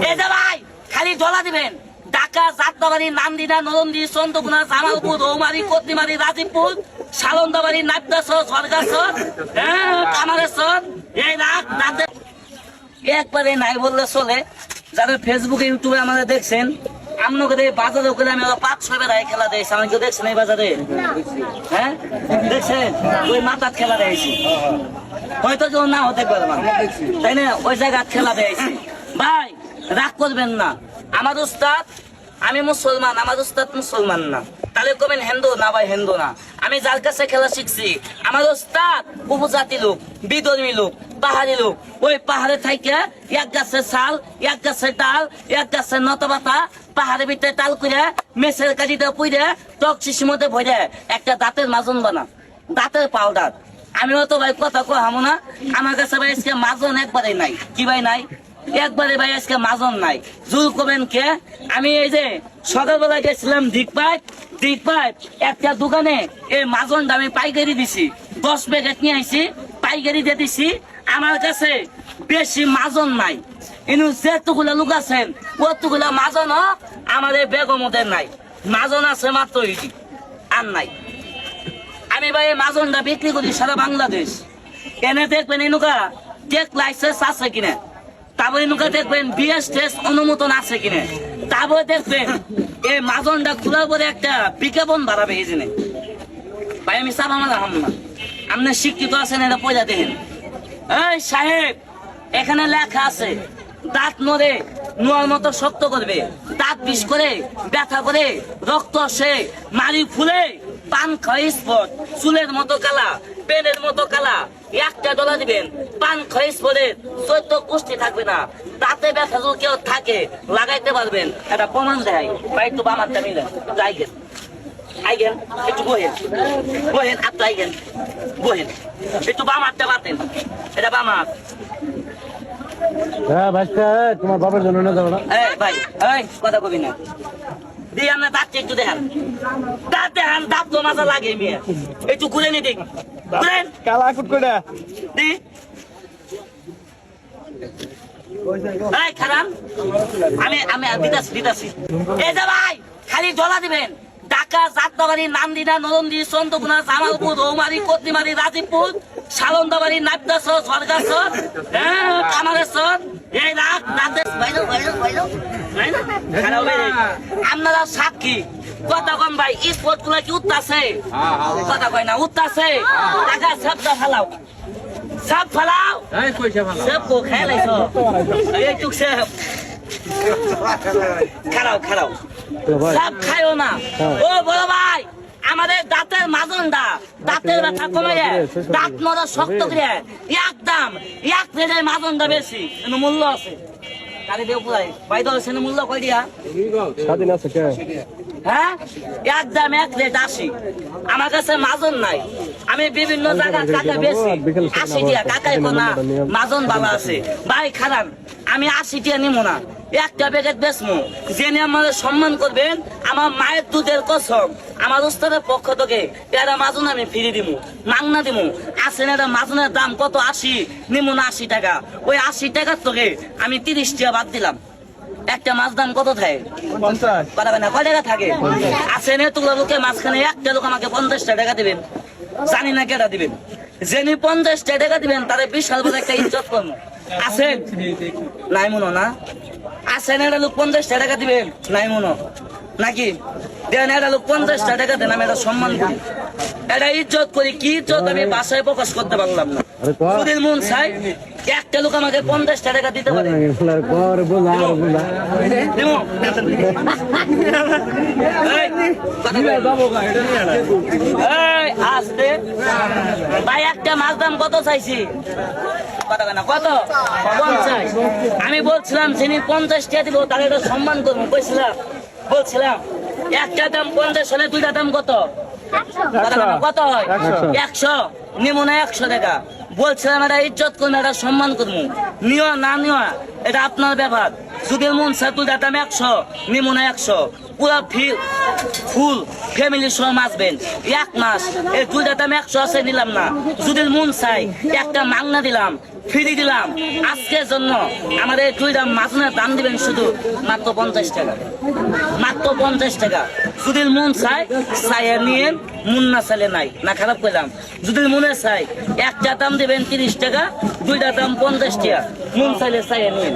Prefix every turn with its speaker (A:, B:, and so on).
A: এই যে ভাই খালি জলা দিবেন ঢাকা, যাত্রাবাড়ি, নান্দিনা, নরন্দি, চন্দ্রকোনা, জামালপুর, রৌমারি, কত্রিমারি, রাজীবপুর, সালন্দাবাড়ি, নাবদাসর, সরকারসর, কামারেশ্বর, এই রাত একবারে নাই বললে চলে। যারা ফেসবুকে ইউটিউবে আমাদের দেখছেন, আপনাদের বাজারে করে আমি 5-6 বেড়ায় খেলা দিয়েছি। আমি কেউ দেখছেন এই বাজারে? হ্যাঁ দেখছেন? ওই মাথার খেলা দিয়েছি, হয়তো কেউ না হতে পারবে তাই না? ওই জায়গায় খেলা দিয়েছি। ভাই রাগ করবেন না, আমার উস্তাদ, আমি মুসলমান, আমার উস্তাদ মুসলমান না, তাহলে কবেন হিন্দু না ভাই হিন্দু না। আমি যার কাছে খেলা শিখছি আমার উস্তাদ উপজাতি লোক, বিধর্মী লোক, পাহাড়ি লোক। ওই পাহাড়ে থাইকে এক গাছের ছাল, এক গাছের ডাল, এক গাছের নতবাতা পাহাড়ের ভিতরে টাল করে মেসের কাঠিতে পুইরে টক শিশির মধ্যে ভরে একটা দাঁতের মাজন বানা, দাঁতের পাউডার। আমিও তো ভাই কথা কহামো না, আমার কাছে ভাই আজকে মাজন একবারে নাই। কি ভাই নাই? একবারে ভাই আজকে মাজন নাই। জুল করবেন কে? আমি এই যে সকালবেলা গেছিলাম দিকপাইপ একটা দোকানে এই মাজনটা আমি পাইকারি দিছি, 10 প্যাকেট নিয়ে আইছি, পাইকারি দিয়ে দিছি। আমার কাছে বেশি মাজন নাই, কিন্তু যেতগুলা লোক আছেন কতগুলা মাজন আমার এই বেগমদের নাই। মাজন আছে মাত্র ইডি, আর নাই। আমি ভাই এই মাজনটা বিক্রি করি সারা বাংলাদেশ। এনে দেখবেন এনুকা টেক লাইসেন্স আছে কিনা, তারপরে এনুকা দেখবেন বিএস টেস্ট অনুমোদন আছে কিনা, তারপরে দেখবেন এই মাজনটা খোলার পরে একটা বিজ্ঞাপন বাড়াবে। এই জন্য ভাই আমি চাপ আমার হাম না, আপনি শিক্ষিত আছেন, এটা পয়সা দেখেন। এই সাহেব, এখানে লেখা আছে দাঁত নড়ে নোয়ার মতো শক্ত করবে, দাঁত বিষ করে ব্যথা করে রক্ত আসে, মারি ফুলে পান খাই স্পট, চুলের মতো কালা, পেনের মতো কালা, একটা ডলা দিবেন, পান খাই স্পটের 14 কুষ্টি থাকবে না। দাঁতে ব্যথা যদি কেউ থাকে লাগাইতে পারবেন, এটা প্রমাণ দেয়। ভাই একটু বামারটা মিলে যাইগেন, আইগেন একটু বহেন আপনি আইগেন, বহেন একটু বামারটা বাতেন, এটা বামার।
B: হ্যাঁ ভাইস্তা, তোমার বাবার জন্য না দাও না।
A: এই ভাই, এই কথা কবি না, দিয়ে আপনার দাঁত একটু দেখান, দাঁত দেখান, দাঁত তো মাথা লাগে মেয়ে, একটু ঘুরে নি দিক, ঘুরেন
B: কালা কুট করে
A: দি। এই খারাপ, আমি দিতাছি। এই যে ভাই খালি জলা দিবেন ঢাকা, যাত্রাবাড়ি, নান্দিনা, নরন্দি, চন্দ্রকোনা, জামালপুর, রৌমারি, কত্রিমারি, রাজীবপুর, সালন্দাবাড়ি, নাবদাসর, সরকারসর, কামারেশ্বর, এই আপনারা সাক্ষী। কথা কন ভাই, স্পোর্ট গুলা কি উঠতেছে? কথা কয় না উঠতেছে। টাকা সবটা ফেলাও, সব ফেলাও, সব খেলাইছ একটু খারাও সব খাইও না। ও বড় ভাই, আমাদের দাঁতের মাজনটা দাঁতের ব্যথা কমে যায়, দাঁত মরা শক্ত করে একদম এক প্লেটের মাজনটা বেশি, কিন্তু মূল্য আছে। ভাই দল মূল্য কই দিয়া
B: স্বাধীন আছে কে?
A: হ্যাঁ একদম 1 প্লেট 80। আমার কাছে মাজন নাই, আমি বিভিন্ন জায়গায় টাকা বেশি 80 টাকা, কাকাই কোনা মাজন বাবা আছে। ভাই খারাপ, আমি 80 টাকা নিবো না, একটা প্যাকেট বেচবো। জেনে আমাদের সম্মান করবেন, আমার মায়ের দুধের কসম, আমার উস্তাদের পক্ষ থেকে এটা মাজন আমি ফিরে দিব, মাংনা দিব। আসেন এটা মাজনের দাম কত? 80, নিবো না 80 টাকা। ওই 80 টাকার থেকে আমি 30 টাকা বাদ দিলাম। একটা মাছ দাম কত থাকে?
B: 50।
A: পারবে না, কয় টাকা থাকে? আসেন এতগুলো লোকের মাঝখানে একটা লোক আমাকে 50 টাকা দিবেন, জানি না কেটা দিবেন। যিনি 50 টাকা দিবেন তারে বিশাল বড় একটা ইজ্জত করবো। আসেন নাই মনো না? আসেন একটা লোক 50 টাকা দিবেন, নাই মনো নাকি? দেন একটা লোক 50 টাকা দেন, আমি এটা সম্মান করি, এটা ইজ্জত করি। কি ইজ্জত আমি বাসায় প্রকাশ করতে পারলাম না। যদি মন চাই একটা লোক আমাকে 50 টাকা দিতে পারে, আসতে ভাই একটা মাছ দাম কত চাইছি? কত? 50। আমি বলছিলাম যিনি 50 টাকা দিব তাহলে এটা সম্মান করবো, বলছিলাম একটা দাম 50 হলে দুইটা দাম কত? কত হয়? 100। নিমো না 100 টাকা, বলছিলাম এটা ইজ্জত করবো, এটা সম্মান করবো। নিও না নিও এটা আপনার ব্যাপার। যদি মন চায় দুইটা দাম 100, নিমো না 100। পুরা ফুল ফ্যামিলি সহ মাছবেন 1 মাস, এই দুইটা দাম 100 আছে, নিলাম না। যদি মন চাই একটা মাংনা দিলাম, ফ্রি দিলাম আজকের জন্য। আমাদের দুইটা মাছনের দাম দিবেন শুধু মাত্র 50 টাকা, মাত্র 50 টাকা। যদি মন চাই চাইয়া নিয়েন, মন না চাইলে নাই, না খারাপ করলাম। যদি মনে চাই একটা দাম দিবেন 30 টাকা, দুইটা দাম 50 টাকা, মন চাইলে চাইয়া নিয়েন।